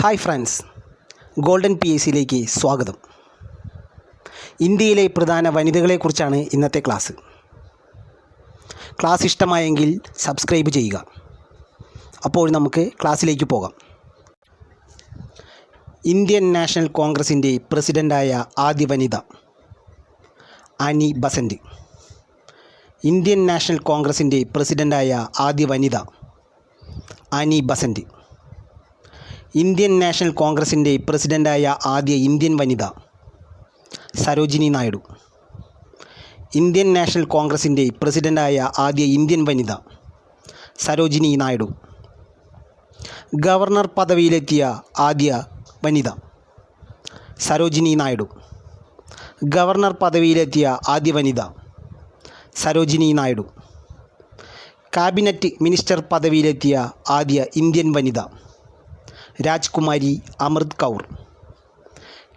Hi friends, golden P S സിയിലേക്ക് സ്വാഗതം. ഇന്ത്യയിലെ പ്രധാന വനിതകളെക്കുറിച്ചാണ് ഇന്നത്തെ ക്ലാസ്. ക്ലാസ് ഇഷ്ടമായെങ്കിൽ സബ്സ്ക്രൈബ് ചെയ്യുക. അപ്പോൾ നമുക്ക് ക്ലാസ്സിലേക്ക് പോകാം. ഇന്ത്യൻ നാഷണൽ കോൺഗ്രസിൻ്റെ പ്രസിഡൻ്റായ ആദ്യ വനിത ആനി ബസൻ്റ്. ഇന്ത്യൻ നാഷണൽ കോൺഗ്രസിൻ്റെ പ്രസിഡൻ്റായ ആദ്യ വനിത ആനി ബസൻ്റ്. ഇന്ത്യൻ നാഷണൽ കോൺഗ്രസിൻ്റെ പ്രസിഡൻ്റായ ആദ്യ ഇന്ത്യൻ വനിത സരോജിനി നായിഡു. ഇന്ത്യൻ നാഷണൽ കോൺഗ്രസിൻ്റെ പ്രസിഡൻ്റായ ആദ്യ ഇന്ത്യൻ വനിത സരോജിനി നായിഡു. ഗവർണർ പദവിയിലെത്തിയ ആദ്യ വനിത സരോജിനി നായിഡു. ഗവർണർ പദവിയിലെത്തിയ ആദ്യ വനിത സരോജിനി നായിഡു. കാബിനറ്റ് മിനിസ്റ്റർ പദവിയിലെത്തിയ ആദ്യ ഇന്ത്യൻ വനിത രാജ്കുമാരി അമൃത് കൗർ.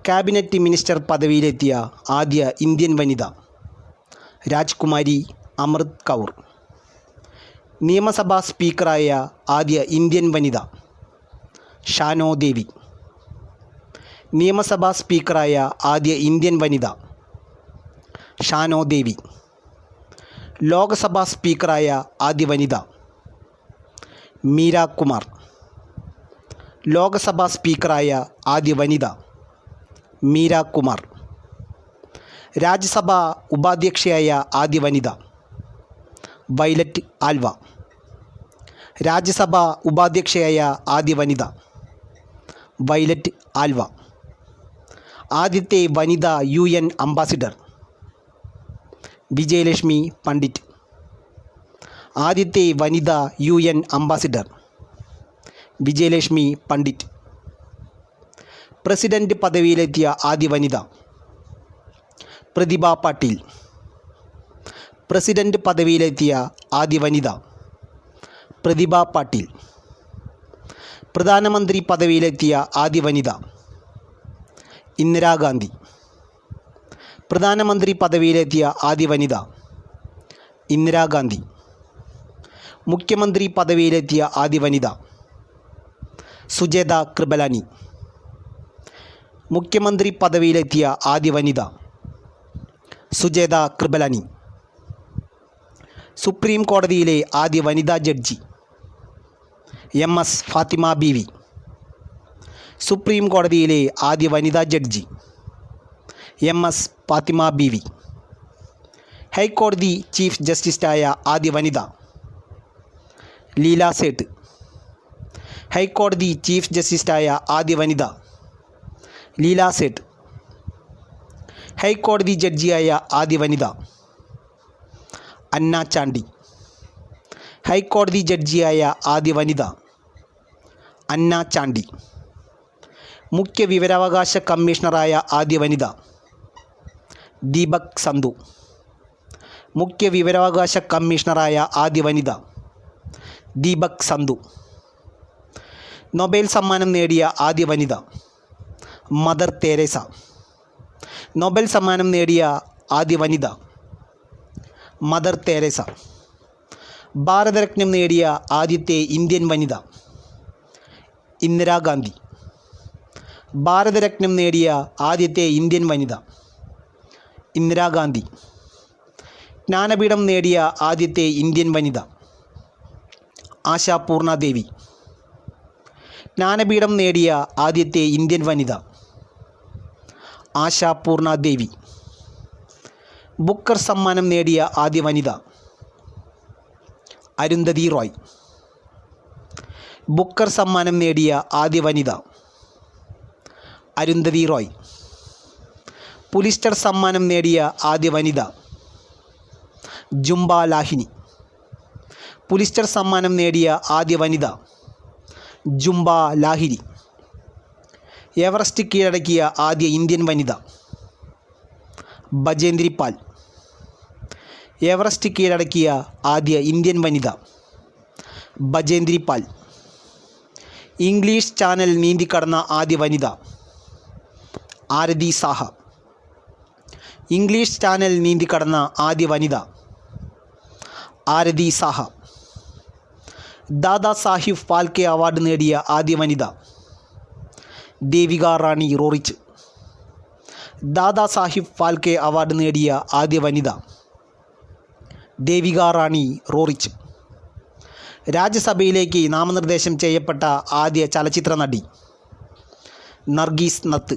കാബിനറ്റ് മിനിസ്റ്റർ പദവിയിലെത്തിയ ആദ്യ ഇന്ത്യൻ വനിത രാജ്കുമാരി അമൃത് കൗർ. നിയമസഭാ സ്പീക്കറായ ആദ്യ ഇന്ത്യൻ വനിത ഷാനോ ദേവി. നിയമസഭാ സ്പീക്കറായ ആദ്യ ഇന്ത്യൻ വനിത ഷാനോ ദേവി. ലോക്സഭാ സ്പീക്കറായ ആദ്യ വനിത മീര കുമാർ. ലോക്സഭാ സ്പീക്കറായ ആദ്യ വനിത മീര കുമാർ. രാജ്യസഭാ ഉപാധ്യക്ഷയായ ആദ്യ വനിത വയലറ്റ് ആൽവ. രാജ്യസഭാ ഉപാധ്യക്ഷയായ ആദ്യ വനിത വയലറ്റ് ആൽവ. ആദ്യത്തെ വനിതാ UN അംബാസിഡർ വിജയലക്ഷ്മി പണ്ഡിറ്റ്. ആദ്യത്തെ വനിതാ UN ambassador Vijayalakshmi Pandit. President പദവിയിലെത്തിയ ആദ്യ വനിത പ്രതിഭ പാട്ടീൽ. പ്രസിഡന്റ് പദവിയിലെത്തിയ ആദ്യ വനിത പ്രതിഭ പാട്ടീൽ. പ്രധാനമന്ത്രി പദവിയിലെത്തിയ ആദ്യ വനിത ഇന്ദിരാഗാന്ധി. പ്രധാനമന്ത്രി പദവിയിലെത്തിയ ആദ്യ വനിത ഇന്ദിരാഗാന്ധി. മുഖ്യമന്ത്രി പദവിയിലെത്തിയ ആദ്യ വനിത സുജേത കൃപലാനി. മുഖ്യമന്ത്രി പദവിയിലെത്തിയ ആദ്യ വനിത സുജേത കൃപലാനി. സുപ്രീം കോടതിയിലെ ആദ്യ വനിതാ judge MS Fathima Beevi. Supreme കോടതിയിലെ ആദ്യ വനിതാ ജഡ്ജി MS ഫാത്തിമ ബീവി. ഹൈക്കോടതി ചീഫ് ജസ്റ്റിസായ ആദ്യ വനിത ലീല സേട്ട്. ഹൈക്കോടതി ചീഫ് ജസ്റ്റിസായ ആദ്യ വനിത ലീല സേട്ട്. ഹൈക്കോടതി ജഡ്ജിയായ ആദ്യ വനിത അന്ന ചാണ്ടി. ഹൈക്കോടതി ജഡ്ജിയായ ആദ്യ വനിത അന്ന ചാണ്ടി. മുഖ്യ വിവരാവകാശ കമ്മീഷണറായ ആദ്യ വനിത ദീപക് സന്ധു. മുഖ്യ വിവരാവകാശ കമ്മീഷണറായ ആദ്യ വനിത ദീപക് സന്ധു. നൊബേൽ സമ്മാനം നേടിയ ആദ്യ വനിത മദർ തെരേസ. നൊബേൽ സമ്മാനം നേടിയ ആദ്യ വനിത മദർ തെരേസ. ഭാരതരത്നം നേടിയ ആദ്യത്തെ ഇന്ത്യൻ വനിത ഇന്ദിരാഗാന്ധി. ഭാരതരത്നം നേടിയ ആദ്യത്തെ ഇന്ത്യൻ വനിത ഇന്ദിരാഗാന്ധി. ജ്ഞാനപീഠം നേടിയ ആദ്യത്തെ ഇന്ത്യൻ വനിത ആശാപൂർണ ദേവി. ജ്ഞാനപീഠം നേടിയ ആദ്യത്തെ ഇന്ത്യൻ വനിത ആശാപൂർണ ദേവി. ബുക്കർ സമ്മാനം നേടിയ ആദ്യ വനിത അരുന്ധതി റോയ്. ബുക്കർ സമ്മാനം നേടിയ ആദ്യ വനിത അരുന്ധതി റോയ്. പുലിസ്റ്റർ സമ്മാനം നേടിയ ആദ്യ വനിത ജുംബ ലാഹിനി. പുലിസ്റ്റർ സമ്മാനം നേടിയ ആദ്യ വനിത ജുംബ ലാഹിരി. എവറസ്റ്റ് കീഴടക്കിയ ആദ്യ ഇന്ത്യൻ വനിത ബജേന്ദ്രി പാൽ. എവറസ്റ്റ് കീഴടക്കിയ ആദ്യ ഇന്ത്യൻ വനിത ബജേന്ദ്രി പാൽ. ഇംഗ്ലീഷ് ചാനൽ നീന്തിക്കടന്ന ആദ്യ വനിത ആരതി സാഹ. ഇംഗ്ലീഷ് ചാനൽ നീന്തിക്കടന്ന ആദ്യ വനിത ആരതി സാഹ. ദാദാ സാഹിബ് ഫാൽക്കെ അവാർഡ് നേടിയ ആദ്യ വനിത ദേവിക റാണി റോറിച്ച്. ദാദാ സാഹിബ് ഫാൽക്കെ അവാർഡ് നേടിയ ആദ്യ വനിത ദേവിക റാണി റോറിച്ച്. രാജ്യസഭയിലേക്ക് നാമനിർദ്ദേശം ചെയ്യപ്പെട്ട ആദ്യ ചലച്ചിത്ര നടി നർഗീസ് ദത്ത്.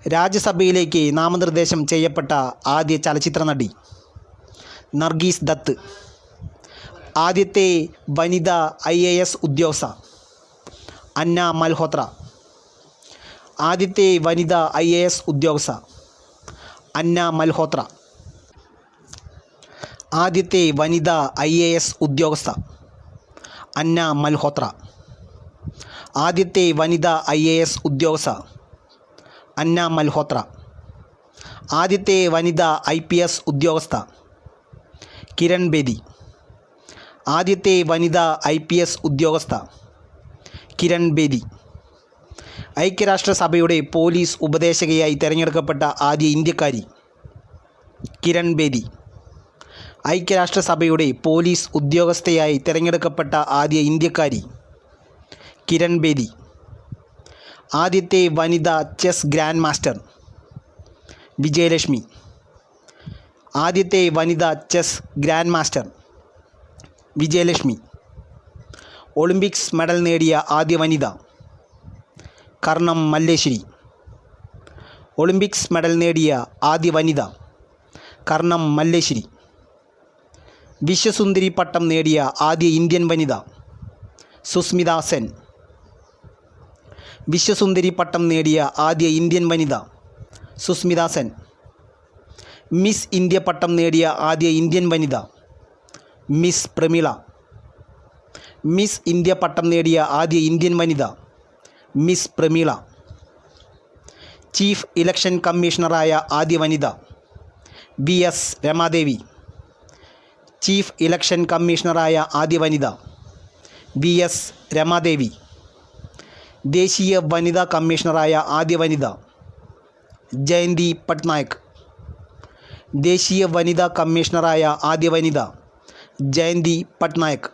രാജ്യസഭയിലേക്ക് നാമനിർദ്ദേശം ചെയ്യപ്പെട്ട ആദ്യ ചലച്ചിത്ര നടി നർഗീസ് ദത്ത്. ആദ്യത്തെ വനിതാ IAS ഉദ്യോഗസ്ഥ അന്ന മൽഹോത്ര. ആദ്യത്തെ വനിതാ IAS ഉദ്യോഗസ്ഥ അന്ന മൽഹോത്ര. ആദ്യത്തെ വനിതാ IAS ഉദ്യോഗസ്ഥ അന്ന മൽഹോത്ര. ആദ്യത്തെ വനിതാ IAS ഉദ്യോഗസ്ഥ അന്ന മൽഹോത്ര. ആദ്യത്തെ വനിതാ IPS ഉദ്യോഗസ്ഥ കിരൺ ബേദി. ആദ്യത്തെ വനിതാ IPS ഉദ്യോഗസ്ഥ കിരൺ ബേദി. ഐക്യരാഷ്ട്രസഭയുടെ പോലീസ് ഉപദേശകയായി തിരഞ്ഞെടുക്കപ്പെട്ട ആദ്യ ഇന്ത്യക്കാരി കിരൺ ബേദി. ഐക്യരാഷ്ട്രസഭയുടെ പോലീസ് ഉദ്യോഗസ്ഥയായി തിരഞ്ഞെടുക്കപ്പെട്ട ആദ്യ ഇന്ത്യക്കാരി കിരൺ ബേദി. ആദ്യത്തെ വനിതാ ചെസ് ഗ്രാൻഡ് മാസ്റ്റർ വിജയലക്ഷ്മി. ആദ്യത്തെ വനിതാ chess grand master Vijayalakshmi. Olympics medal നേടിയ ആദ്യ വനിത കർണം മല്ലേശ്വരി. ഒളിമ്പിക്സ് മെഡൽ നേടിയ ആദ്യ വനിത കർണം മല്ലേശ്വരി. വിശ്വസുന്ദരി പട്ടം നേടിയ ആദ്യ ഇന്ത്യൻ വനിത സുസ്മിത സെൻ. വിശ്വസുന്ദരി പട്ടം നേടിയ ആദ്യ ഇന്ത്യൻ വനിത സുസ്മിത സെൻ. മിസ് ഇന്ത്യ പട്ടം നേടിയ ആദ്യ ഇന്ത്യൻ വനിത മിസ് പ്രമീള. മിസ് ഇന്ത്യ പട്ടം നേടിയ ആദ്യ ഇന്ത്യൻ വനിത മിസ് പ്രമീള. ചീഫ് ഇലക്ഷൻ കമ്മീഷണറായ ആദ്യ വനിത VS രമാദേവി. ചീഫ് ഇലക്ഷൻ കമ്മീഷണറായ ആദ്യ വനിത VS രമാദേവി. ദേശീയ വനിതാ കമ്മീഷണറായ ആദ്യ വനിത ജയന്തി പട്നായക്. ദേശീയ വനിതാ കമ്മീഷണറായ ആദ്യ വനിത ജയന്തി പട്നായക്.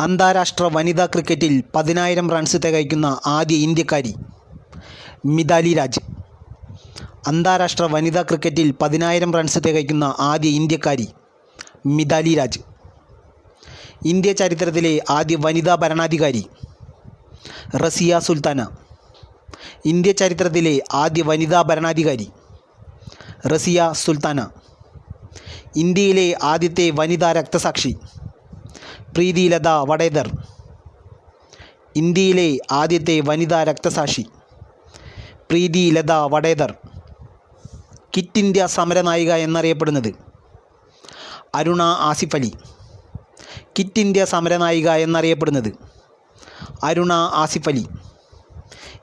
അന്താരാഷ്ട്ര വനിതാ ക്രിക്കറ്റിൽ 10,000 റൺസ് തികയ്ക്കുന്ന ആദ്യ ഇന്ത്യക്കാരി മിതാലി രാജ്. അന്താരാഷ്ട്ര വനിതാ ക്രിക്കറ്റിൽ 10,000 റൺസ് തികയ്ക്കുന്ന ആദ്യ ഇന്ത്യക്കാരി മിതാലി രാജ്. ഇന്ത്യ ചരിത്രത്തിലെ ആദ്യ വനിതാ ഭരണാധികാരി റസിയ സുൽത്താന. ഇന്ത്യ ചരിത്രത്തിലെ ആദ്യ വനിതാ ഭരണാധികാരി റസിയ സുൽത്താന. ഇന്ത്യയിലെ ആദ്യത്തെ വനിതാ രക്തസാക്ഷി പ്രീതി ലത വഡേദർ. ഇന്ത്യയിലെ ആദ്യത്തെ വനിതാ രക്തസാക്ഷി പ്രീതി ലത വഡേദർ. കിറ്റ് ഇന്ത്യ സമരനായിക എന്നറിയപ്പെടുന്നത് അരുണ ആസിഫ് അലി. കിറ്റ് ഇന്ത്യ സമരനായിക എന്നറിയപ്പെടുന്നത് അരുണ ആസിഫ് അലി.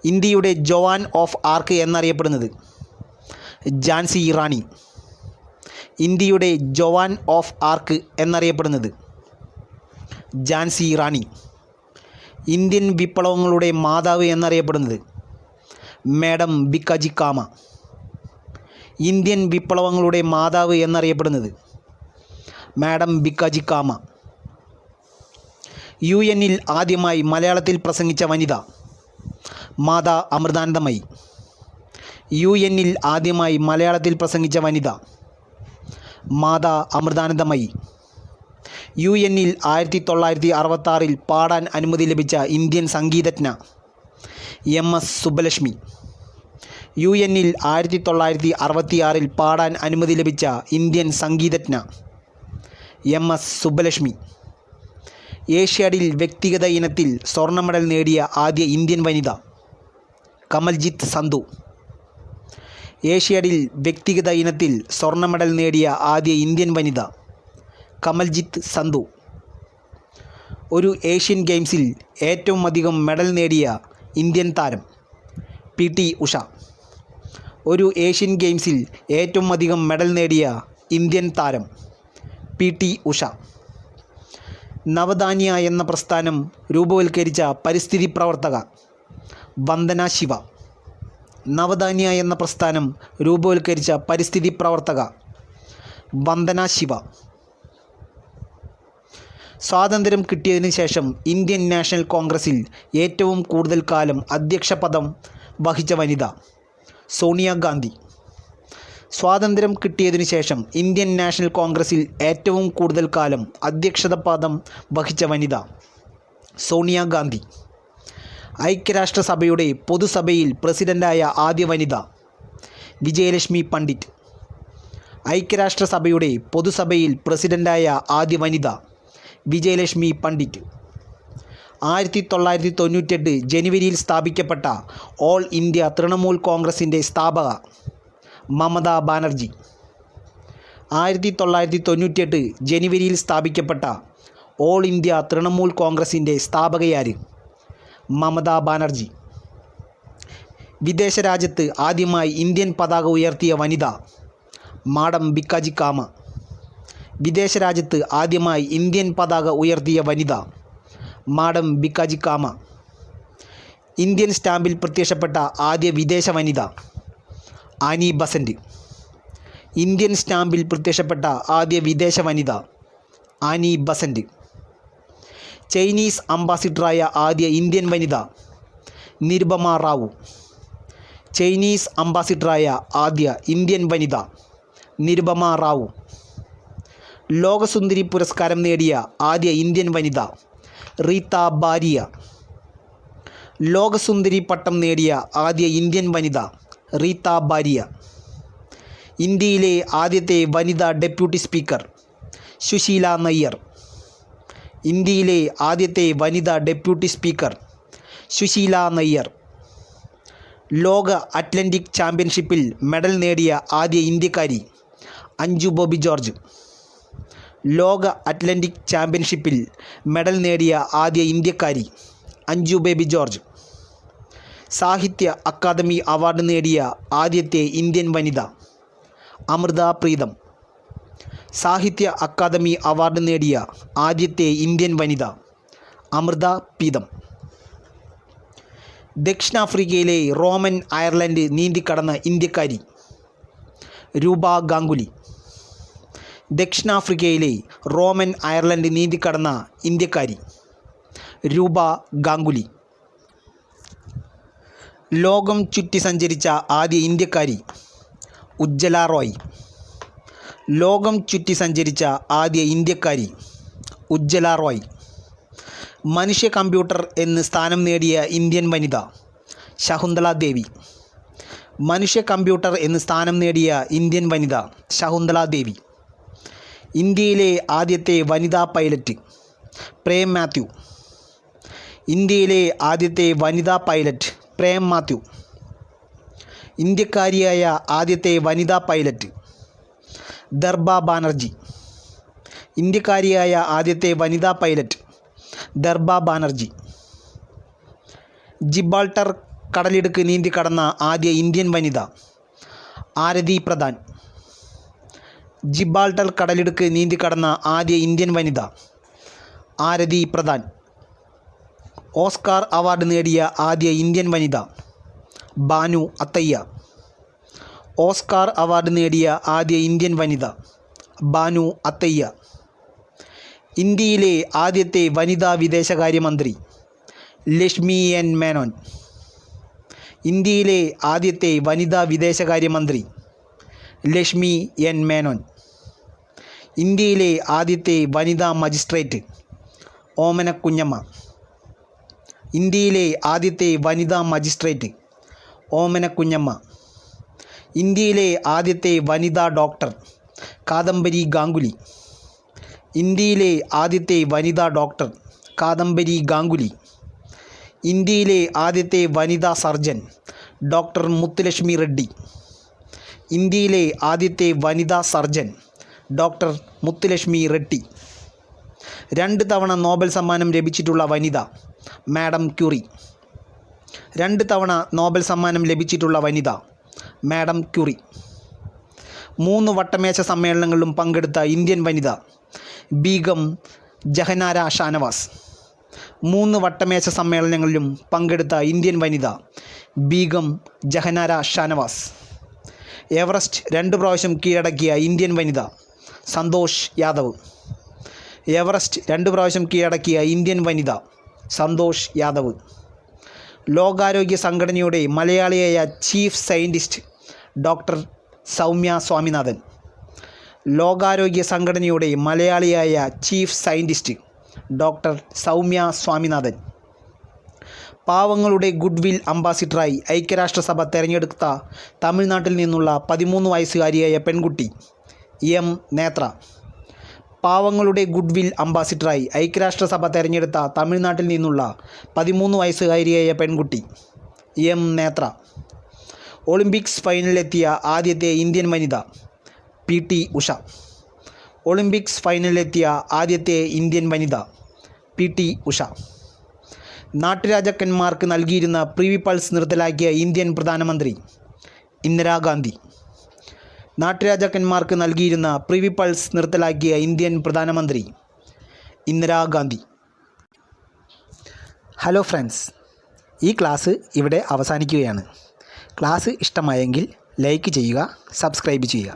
ഇന്ത്യയുടെ ജോവാൻ ഓഫ് ആർക്ക് എന്നറിയപ്പെടുന്നത് ഝാൻസി റാണി. ഇന്ത്യയുടെ ജോവാൻ ഓഫ് ആർക്ക് എന്നറിയപ്പെടുന്നത് ഝാൻസി റാണി. ഇന്ത്യൻ വിപ്ലവങ്ങളുടെ മാതാവ് എന്നറിയപ്പെടുന്നത് മാഡം ഭിക്കാജി കാമ. ഇന്ത്യൻ വിപ്ലവങ്ങളുടെ മാതാവ് എന്നറിയപ്പെടുന്നത് മാഡം ഭിക്കാജി കാമ. UN-ൽ ആദ്യമായി മലയാളത്തിൽ പ്രസംഗിച്ച വനിത മാതാ അമൃതാനന്ദമയി. UN-ൽ ആദ്യമായി മലയാളത്തിൽ പ്രസംഗിച്ച വനിത മാതാ അമൃതാനന്ദമയി. UN-ൽ 1966 പാടാൻ അനുമതി ലഭിച്ച ഇന്ത്യൻ സംഗീതജ്ഞ MS സുബ്ബലക്ഷ്മി. UN-ൽ 1966 പാടാൻ അനുമതി ലഭിച്ച ഇന്ത്യൻ സംഗീതജ്ഞ MS സുബ്ബലക്ഷ്മി. ഏഷ്യാഡിൽ വ്യക്തിഗത ഇനത്തിൽ സ്വർണ്ണ മെഡൽ നേടിയ ആദ്യ ഇന്ത്യൻ വനിത കമൽജിത്ത് സന്ധു. ഏഷ്യാഡിൽ വ്യക്തിഗത ഇനത്തിൽ സ്വർണ്ണ മെഡൽ നേടിയ ആദ്യ ഇന്ത്യൻ വനിത കമൽജിത്ത് സന്ധു. ഒരു ഏഷ്യൻ ഗെയിംസിൽ ഏറ്റവും അധികം മെഡൽ നേടിയ ഇന്ത്യൻ താരം PT ഉഷ. ഒരു ഏഷ്യൻ ഗെയിംസിൽ ഏറ്റവും അധികം മെഡൽ നേടിയ ഇന്ത്യൻ താരം PT ഉഷ. നവധാന്യ എന്ന പ്രസ്ഥാനം രൂപവൽക്കരിച്ച പരിസ്ഥിതി പ്രവർത്തക വന്ദന ശിവ. നവധാന്യ എന്ന പ്രസ്ഥാനം രൂപവൽക്കരിച്ച പരിസ്ഥിതി പ്രവർത്തക വന്ദന ശിവ. സ്വാതന്ത്ര്യം കിട്ടിയതിനു ശേഷം ഇന്ത്യൻ നാഷണൽ കോൺഗ്രസിൽ ഏറ്റവും കൂടുതൽ കാലം അധ്യക്ഷ പദം വഹിച്ച വനിത സോണിയാഗാന്ധി. സ്വാതന്ത്ര്യം കിട്ടിയതിനു ശേഷം ഇന്ത്യൻ നാഷണൽ കോൺഗ്രസിൽ ഏറ്റവും കൂടുതൽ കാലം അധ്യക്ഷത പദം വഹിച്ച വനിത സോണിയാഗാന്ധി. ഐക്യരാഷ്ട്രസഭയുടെ പൊതുസഭയിൽ പ്രസിഡൻ്റായ ആദ്യ വനിത വിജയലക്ഷ്മി പണ്ഡിറ്റ്. ഐക്യരാഷ്ട്രസഭയുടെ പൊതുസഭയിൽ പ്രസിഡൻ്റായ ആദ്യ വനിത വിജയലക്ഷ്മി പണ്ഡിറ്റ്. 1998 ജനുവരിയിൽ സ്ഥാപിക്കപ്പെട്ട ഓൾ ഇന്ത്യ തൃണമൂൽ കോൺഗ്രസിൻ്റെ സ്ഥാപക മമതാ ബാനർജി. 1998 ജനുവരിയിൽ സ്ഥാപിക്കപ്പെട്ട ഓൾ ഇന്ത്യ തൃണമൂൽ കോൺഗ്രസിൻ്റെ സ്ഥാപകയാര്? മമതാ ബാനർജി. വിദേശ രാജ്യത്ത് ആദ്യമായി ഇന്ത്യൻ പതാക ഉയർത്തിയ വനിത മാഡം ഭിക്കാജി കാമ. വിദേശ രാജ്യത്ത് ആദ്യമായി ഇന്ത്യൻ പതാക ഉയർത്തിയ വനിത മാഡം ഭിക്കാജി കാമ. ഇന്ത്യൻ സ്റ്റാമ്പിൽ പ്രത്യക്ഷപ്പെട്ട ആദ്യ വിദേശ വനിത ആനി ബസൻ്റ്. ഇന്ത്യൻ സ്റ്റാമ്പിൽ പ്രത്യക്ഷപ്പെട്ട ആദ്യ വിദേശ വനിത ആനി ബസൻ്റ്. ചൈനീസ് അംബാസിഡറായ ആദ്യ ഇന്ത്യൻ വനിത നിരുപമ റാവു. ചൈനീസ് അംബാസിഡറായ ആദ്യ ഇന്ത്യൻ വനിത നിരുപമ റാവു. ലോകസുന്ദരി പുരസ്കാരം നേടിയ ആദ്യ ഇന്ത്യൻ വനിത റീത്ത ബാരിയ. ലോകസുന്ദരി പട്ടം നേടിയ ആദ്യ ഇന്ത്യൻ വനിത റീത്ത ബാരിയ. ഇന്ത്യയിലെ ആദ്യത്തെ വനിതാ ഡെപ്യൂട്ടി സ്പീക്കർ സുശീല നയ്യർ. ഇന്ത്യയിലെ ആദ്യത്തെ വനിതാ ഡെപ്യൂട്ടി സ്പീക്കർ സുശീല നയ്യർ. ലോക അത്ലറ്റിക് ചാമ്പ്യൻഷിപ്പിൽ മെഡൽ നേടിയ ആദ്യ ഇന്ത്യക്കാരി അഞ്ജു ബോബി ജോർജ്. ലോക അത്ലറ്റിക് ചാമ്പ്യൻഷിപ്പിൽ മെഡൽ നേടിയ ആദ്യ ഇന്ത്യക്കാരി അഞ്ജു ബേബി ജോർജ്. സാഹിത്യ അക്കാദമി അവാർഡ് നേടിയ ആദ്യത്തെ ഇന്ത്യൻ വനിത അമൃത പ്രീതം. സാഹിത്യ അക്കാദമി അവാർഡ് നേടിയ ആദ്യത്തെ ഇന്ത്യൻ വനിത അമൃത പ്രീതം. ദക്ഷിണാഫ്രിക്കയിലെ റോമൻ അയർലൻഡ് നീന്തിക്കടന്ന ഇന്ത്യക്കാരി രൂപ ഗാംഗുലി. ദക്ഷിണാഫ്രിക്കയിലെ റോമൻ അയർലൻഡ് നീന്തിക്കടന്ന ഇന്ത്യക്കാരി രൂപ ഗാംഗുലി. ലോകം ചുറ്റി സഞ്ചരിച്ച ആദ്യ ഇന്ത്യക്കാരി ഉജ്ജ്വല റോയ്. ലോകം ചുറ്റി സഞ്ചരിച്ച ആദ്യ ഇന്ത്യക്കാരി ഉജ്ജ്വല റോയ്. മനുഷ്യ കമ്പ്യൂട്ടർ എന്ന് സ്ഥാനം നേടിയ ഇന്ത്യൻ വനിത ശകുന്തള ദേവി. മനുഷ്യ കമ്പ്യൂട്ടർ എന്ന് സ്ഥാനം നേടിയ ഇന്ത്യൻ വനിത ശകുന്തള ദേവി. ഇന്ത്യയിലെ ആദ്യത്തെ വനിതാ പൈലറ്റ് പ്രേം മാത്യു. ഇന്ത്യയിലെ ആദ്യത്തെ വനിതാ പൈലറ്റ് പ്രേം മാത്യു. ഇന്ത്യക്കാരിയായ ആദ്യത്തെ വനിതാ പൈലറ്റ് ദർബ ബാനർജി. ഇന്ത്യക്കാരിയായ ആദ്യത്തെ വനിതാ പൈലറ്റ് ദർബ ബാനർജി. ജിബ്രാൾട്ടർ കടലിടുക്ക് നീന്തിക്കടന്ന ആദ്യ ഇന്ത്യൻ വനിത ആരതി പ്രധാൻ. ജിബ്രാൾട്ടർ കടലിടുക്ക് നീന്തിക്കടന്ന ആദ്യ ഇന്ത്യൻ വനിത ആരതി പ്രധാൻ. ഓസ്കാർ അവാർഡ് നേടിയ ആദ്യ ഇന്ത്യൻ വനിത ബാനു അത്തയ്യ. ഓസ്കാർ അവാർഡ് നേടിയ ആദ്യ ഇന്ത്യൻ വനിത ബാനു അത്തയ്യ. ഇന്ത്യയിലെ ആദ്യത്തെ വനിതാ വിദേശകാര്യമന്ത്രി ലക്ഷ്മി എൻ മേനോൻ. ഇന്ത്യയിലെ ആദ്യത്തെ വനിതാ വിദേശകാര്യമന്ത്രി ലക്ഷ്മി എൻ മേനോൻ. ഇന്ത്യയിലെ ആദ്യത്തെ വനിതാ മജിസ്ട്രേറ്റ് ഓമന കുഞ്ഞമ്മ. ഇന്ത്യയിലെ ആദ്യത്തെ വനിതാ മജിസ്ട്രേറ്റ് ഓമന കുഞ്ഞമ്മ. ഇന്ത്യയിലെ ആദ്യത്തെ വനിതാ ഡോക്ടർ കാദംബരി ഗാംഗുലി. ഇന്ത്യയിലെ ആദ്യത്തെ വനിതാ ഡോക്ടർ കാദംബരി ഗാംഗുലി. ഇന്ത്യയിലെ ആദ്യത്തെ വനിതാ സർജൻ ഡോക്ടർ മുത്തുലക്ഷ്മി റെഡ്ഡി. ഇന്ത്യയിലെ ആദ്യത്തെ വനിതാ സർജൻ ഡോക്ടർ മുത്തുലക്ഷ്മി റെഡ്ഡി. 2 തവണ നോബൽ സമ്മാനം ലഭിച്ചിട്ടുള്ള വനിത മാഡം ക്യൂറി. 2 തവണ നോബൽ സമ്മാനം ലഭിച്ചിട്ടുള്ള വനിത മാഡം ക്യൂറി. 3 വട്ടമേശ സമ്മേളനങ്ങളിലും പങ്കെടുത്ത ഇന്ത്യൻ വനിത ബീഗം ജഹനാര ഷാനവാസ്. 3 വട്ടമേശ സമ്മേളനങ്ങളിലും പങ്കെടുത്ത ഇന്ത്യൻ വനിത ബീഗം ജഹനാര ഷാനവാസ്. എവറസ്റ്റ് 2 പ്രാവശ്യം കീഴടക്കിയ ഇന്ത്യൻ വനിത സന്തോഷ് യാദവ്. എവറസ്റ്റ് 2 പ്രാവശ്യം കീഴടക്കിയ ഇന്ത്യൻ വനിത സന്തോഷ് യാദവ്. ലോകാരോഗ്യ സംഘടനയുടെ മലയാളിയായ chief scientist doctor Soumya Swaminathan. ലോകാരോഗ്യ സംഘടനയുടെ മലയാളിയായ chief scientist doctor Soumya Swaminathan. പാവങ്ങളുടെ ഗുഡ്വിൽ അംബാസിഡറായി ഐക്യരാഷ്ട്രസഭ തെരഞ്ഞെടുത്ത തമിഴ്നാട്ടിൽ നിന്നുള്ള 13 വയസ്സുകാരിയായ പെൺകുട്ടി എം നേത്ര. പാവങ്ങളുടെ ഗുഡ്വിൽ അംബാസിഡറായി ഐക്യരാഷ്ട്രസഭ തെരഞ്ഞെടുത്ത തമിഴ്നാട്ടിൽ നിന്നുള്ള 13 വയസ്സുകാരിയായ പെൺകുട്ടി എം നേത്ര. ഒളിമ്പിക്സ് ഫൈനലിലെത്തിയ ആദ്യത്തെ ഇന്ത്യൻ വനിത PT ഉഷ. ഒളിമ്പിക്സ് ഫൈനലിലെത്തിയ ആദ്യത്തെ ഇന്ത്യൻ വനിത PT ഉഷ. നാട്ടുരാജാക്കന്മാർക്ക് നൽകിയിരുന്ന പ്രിവി പൾസ് നിർത്തലാക്കിയ ഇന്ത്യൻ പ്രധാനമന്ത്രി ഇന്ദിരാഗാന്ധി. നാട്ടുരാജാക്കന്മാർക്ക് നൽകിയിരുന്ന പ്രിവി പൾസ് നിർത്തലാക്കിയ ഇന്ത്യൻ പ്രധാനമന്ത്രി ഇന്ദിരാഗാന്ധി. ഹലോ ഫ്രണ്ട്സ്, ഈ ക്ലാസ് ഇവിടെ അവസാനിക്കുകയാണ്. ക്ലാസ് ഇഷ്ടമായെങ്കിൽ ലൈക്ക് ചെയ്യുക, സബ്സ്ക്രൈബ് ചെയ്യുക.